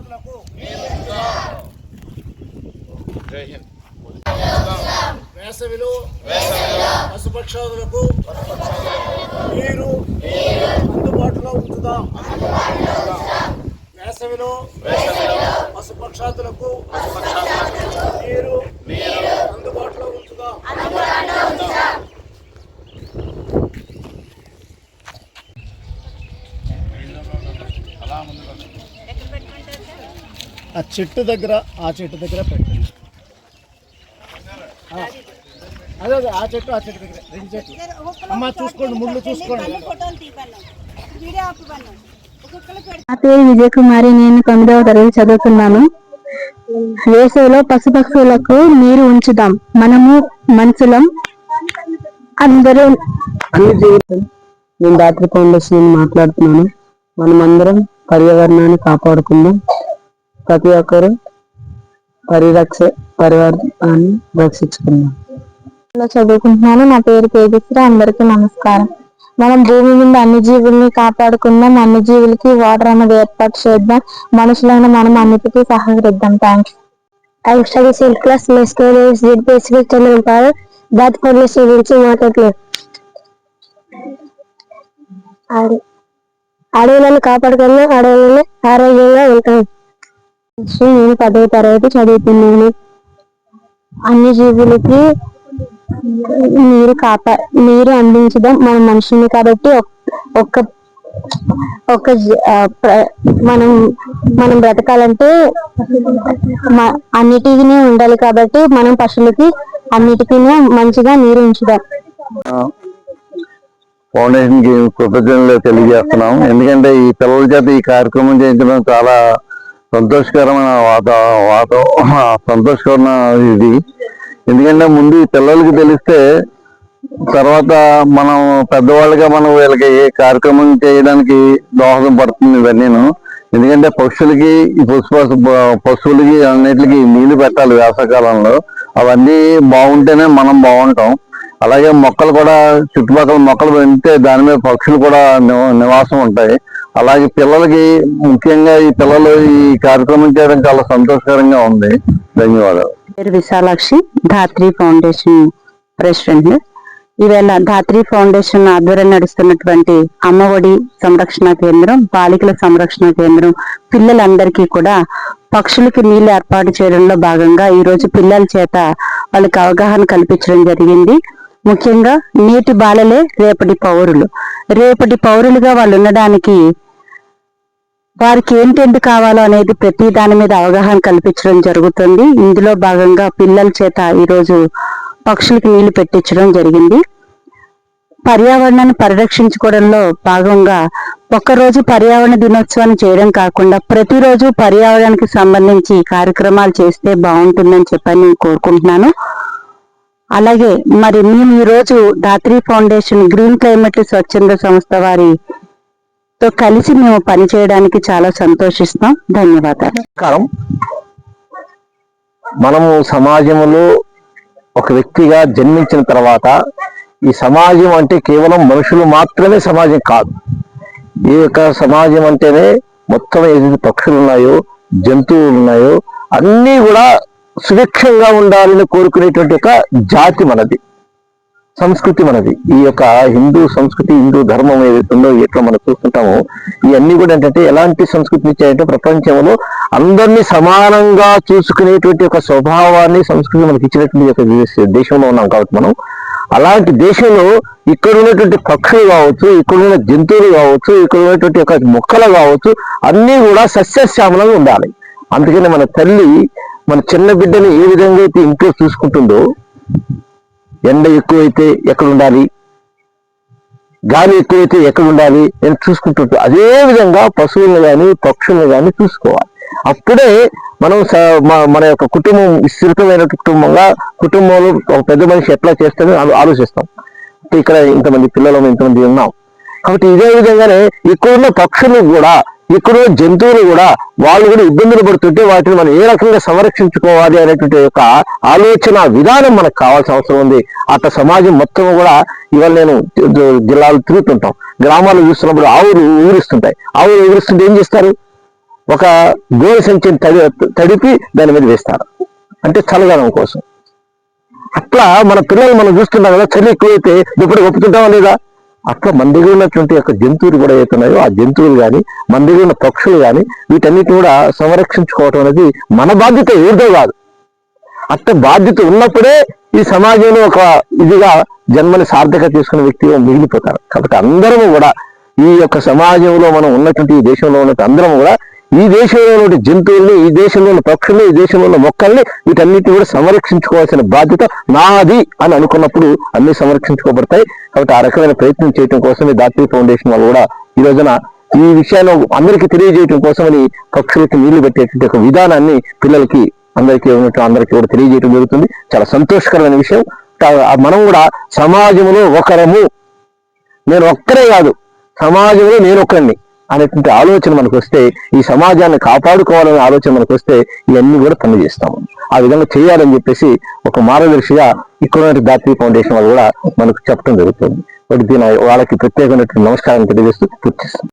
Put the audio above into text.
పశుపక్షాదులకు వేసవిలో పశుపక్షాదులకు నీరు అందుబాటులో ఉంచుదాం. వేసవిలో పశుపక్షాదులకు నీరు అందుబాటులో ఉంచుదాం. ఆ చెట్టు దగ్గర పెట్టండి. అదే ఆ చెట్టు దగ్గర 2 చెట్లు. అమ్మ చూసుకోండి, ముళ్ళు చూసుకోండి. నా పేరు విజయకుమారి. నేను 9వ తరగతి చదువుతున్నాను. వేసవిలో పశుపక్షులకు నీరు ఉంచుదాం. మనము మనుషులం అందరూ అన్ని జీవితం. నేను ధాత్రి ఫౌండేషన్ మాట్లాడుతున్నాను. మనమందరం పర్యావరణాన్ని కాపాడుకుందాం. ప్రతి ఒక్కరు పరివర్తనాన్ని రక్షించుకుందాం. చదువుకుంటున్నాను. నా పేరు తేజశ్రీ. అందరికీ నమస్కారం. మనం భూమి మీద అన్ని జీవుల్ని కాపాడుకుందాం. అన్ని జీవులకి వాటర్ అనేది ఏర్పాటు చేద్దాం. మనుషులైన మనం అన్నిటికీ సహకరిద్దాం. Thanks. I study 6th class. My school is basically Chandran. That foundation గురించి మాట్లాడలేదు. అడవులను కాపాడుకున్నా అడవులను ఆరోగ్యంగా ఉంటాం. నేను 10వ తరగతి చదువుతున్నాను. అన్ని జీవులకి నీరు అందించడం మన మనుషుల్ని కాబట్టి మనం బ్రతకాలంటే అన్నిటికీ ఉండాలి కాబట్టి మనం పశువులకి అన్నిటికీ మంచిగా నీరు ఉంచుదాం. ఫౌండేషన్ కి కృతజ్ఞతలు తెలియజేస్తున్నాం. ఎందుకంటే ఈ పిల్లల చేత ఈ కార్యక్రమం చేయించడం చాలా సంతోషకరమైన ఇది. ఎందుకంటే ముందు ఈ పిల్లలకి తెలిస్తే తర్వాత మనం పెద్దవాళ్ళుగా మనం వీళ్ళకి ఏ కార్యక్రమం చేయడానికి దోహదం పడుతుంది ఇవన్నీను. ఎందుకంటే పక్షులకి ఈ పశువులకి అన్నిటికి నీళ్లు పెట్టాలి వేసవకాలంలో. అవన్నీ బాగుంటేనే మనం బాగుంటాం. అలాగే మొక్కలు కూడా చుట్టుపక్కల మొక్కలు పెంచితే దాని మీద పక్షులు కూడా నివాసం ఉంటాయి. అలాగే పిల్లలకి ముఖ్యంగా ఈ పిల్లలు ఈ కార్యక్రమం చేయడం చాలా సంతోషకరంగా ఉంది. ధన్యవాదాలు. పేరు విశాలాక్షి, ధాత్రి ఫౌండేషన్ ప్రెసిడెంట్. ఈవేళ ధాత్రి ఫౌండేషన్ ఆధ్వర్యం నడుస్తున్నటువంటి అమ్మఒడి సంరక్షణ కేంద్రం, బాలికల సంరక్షణ కేంద్రం పిల్లలందరికీ కూడా పక్షులకి నీళ్లు ఏర్పాటు చేయడంలో భాగంగా ఈ రోజు పిల్లల చేత వాళ్ళకి అవగాహన కల్పించడం జరిగింది. ముఖ్యంగా నేటి బాలలే రేపటి పౌరులుగా వాళ్ళు ఉండడానికి వారికి ఏంటెందుకు కావాలో అనేది ప్రతి దాని మీద అవగాహన కల్పించడం జరుగుతుంది. ఇందులో భాగంగా పిల్లల చేత ఈరోజు పక్షులకు నీళ్లు పెట్టించడం జరిగింది. పర్యావరణాన్ని పరిరక్షించుకోవడంలో భాగంగా ఒక్కరోజు పర్యావరణ దినోత్సవాన్ని చేయడం కాకుండా ప్రతిరోజు పర్యావరణానికి సంబంధించి కార్యక్రమాలు చేస్తే బాగుంటుందని చెప్పని నేను కోరుకుంటున్నాను. అలాగే మరి మేము ఈరోజు ధాత్రి ఫౌండేషన్ గ్రీన్ క్లైమేట్ స్వచ్ఛంద సంస్థ వారితో కలిసి మేము పనిచేయడానికి చాలా సంతోషిస్తాం. ధన్యవాదాలు. మనము సమాజంలో ఒక వ్యక్తిగా జన్మించిన తర్వాత ఈ సమాజం అంటే కేవలం మనుషులు మాత్రమే సమాజం కాదు. ఈ యొక్క సమాజం అంటేనే మొత్తం ఏదైతే పక్షులు ఉన్నాయో, జంతువులు ఉన్నాయో అన్నీ కూడా సుభిక్షంగా ఉండాలని కోరుకునేటువంటి ఒక జాతి మనది, సంస్కృతి మనది. ఈ యొక్క హిందూ సంస్కృతి, హిందూ ధర్మం ఏదైతే ఉందో ఎట్లా మనం చూస్తుంటామో ఇవన్నీ కూడా ఏంటంటే ఎలాంటి సంస్కృతిని ఇచ్చాయంటే ప్రపంచంలో అందరినీ సమానంగా చూసుకునేటువంటి ఒక స్వభావాన్ని, సంస్కృతి మనకి ఇచ్చినటువంటి ఒక దేశంలో ఉన్నాం. కాబట్టి మనం అలాంటి దేశంలో ఇక్కడ ఉన్నటువంటి పక్షులు కావచ్చు, ఇక్కడ ఉన్న జంతువులు కావచ్చు, ఇక్కడ ఉన్నటువంటి ఒక మొక్కలు కావచ్చు అన్నీ కూడా సస్యశ్యామలంగా ఉండాలి. అందుకని మన తల్లి మన చిన్న బిడ్డని ఏ విధంగా అయితే ఇంట్లో చూసుకుంటుందో, ఎండ ఎక్కువైతే ఎక్కడ ఉండాలి, గాలి ఎక్కువైతే ఎక్కడ ఉండాలి అని చూసుకుంటుంటూ అదే విధంగా పశువులను కానీ పక్షులను కానీ చూసుకోవాలి. అప్పుడే మనం మన యొక్క కుటుంబం విస్తృతమైన కుటుంబంలో ఒక పెద్ద మనిషి ఎట్లా చేస్తాడో ఆలోచిస్తాం. ఇక్కడ ఇంతమంది పిల్లలు ఇంతమంది ఉన్నాం కాబట్టి ఇదే విధంగానే ఇక్కడున్న పక్షులు కూడా, ఇక్కడున్న జంతువులు కూడా వాళ్ళు కూడా ఇబ్బందులు పడుతుంటే వాటిని మనం ఏ రకంగా సంరక్షించుకోవాలి అనేటువంటి యొక్క ఆలోచన విధానం మనకు కావాల్సిన అవసరం ఉంది. అట్లా సమాజం మొత్తం కూడా ఇవాళ నేను జిల్లాలు తిరుగుతుంటాం, గ్రామాలు చూస్తున్నప్పుడు ఆవులు ఊరిస్తుంటాయి. ఆవులు ఊరిస్తుంటే ఏం చేస్తారు? ఒక గోనె సంచిని తడిపి దాని మీద వేస్తారు, అంటే చల్లదనం కోసం. అట్లా మన పిల్లలు మనం చూస్తున్నాం కదా, చలి ఎక్కువైతే దుప్పటి కప్పుతుంటామా లేదా? అట్లా మన దగ్గర ఉన్నటువంటి యొక్క జంతువులు కూడా అవుతున్నాయో, ఆ జంతువులు కానీ మన దగ్గర ఉన్న పక్షులు కానీ వీటన్నిటిని కూడా సంరక్షించుకోవటం అనేది మన బాధ్యత, ఏదో కాదు. అట్లా బాధ్యత ఉన్నప్పుడే ఈ సమాజంలో ఒక ఇదిగా జన్మని సార్థక తీసుకున్న వ్యక్తిగా మిగిలిపోతారు. కాబట్టి అందరము కూడా ఈ యొక్క సమాజంలో మనం ఉన్నటువంటి ఈ దేశంలో ఉన్నటువంటి అందరం కూడా ఈ దేశంలో ఉన్న జంతువుల్ని, ఈ దేశంలో ఉన్న పక్షుల్ని, ఈ దేశంలో ఉన్న మొక్కల్ని వీటన్నిటిని కూడా సంరక్షించుకోవాల్సిన బాధ్యత నాది అని అనుకున్నప్పుడు అన్ని సంరక్షించుకోబడతాయి. కాబట్టి ఆ రకమైన ప్రయత్నం చేయడం కోసమే ధాత్రి ఫౌండేషన్ వాళ్ళు కూడా ఈ రోజున ఈ విషయాన్ని అందరికీ తెలియజేయడం కోసమని పక్షులకి నీళ్లు పెట్టేటువంటి ఒక విధానాన్ని పిల్లలకి అందరికీ కూడా తెలియజేయడం జరుగుతుంది. చాలా సంతోషకరమైన విషయం. మనం కూడా సమాజంలో ఒకరము, నేను ఒక్కరే కాదు, సమాజంలో నేను ఒక్కరిని అనేటువంటి ఆలోచన మనకు వస్తే, ఈ సమాజాన్ని కాపాడుకోవాలనే ఆలోచన మనకు వస్తే ఇవన్నీ కూడా పని చేస్తాము. ఆ విధంగా చేయాలని చెప్పేసి ఒక మార్గదర్శిగా ఇక్కడ ధాత్రి ఫౌండేషన్ వాళ్ళు కూడా మనకు చెప్పడం జరుగుతుంది. వాళ్ళకి ప్రత్యేకమైనటువంటి నమస్కారం తెలియజేస్తూ పూర్తి చేస్తాం.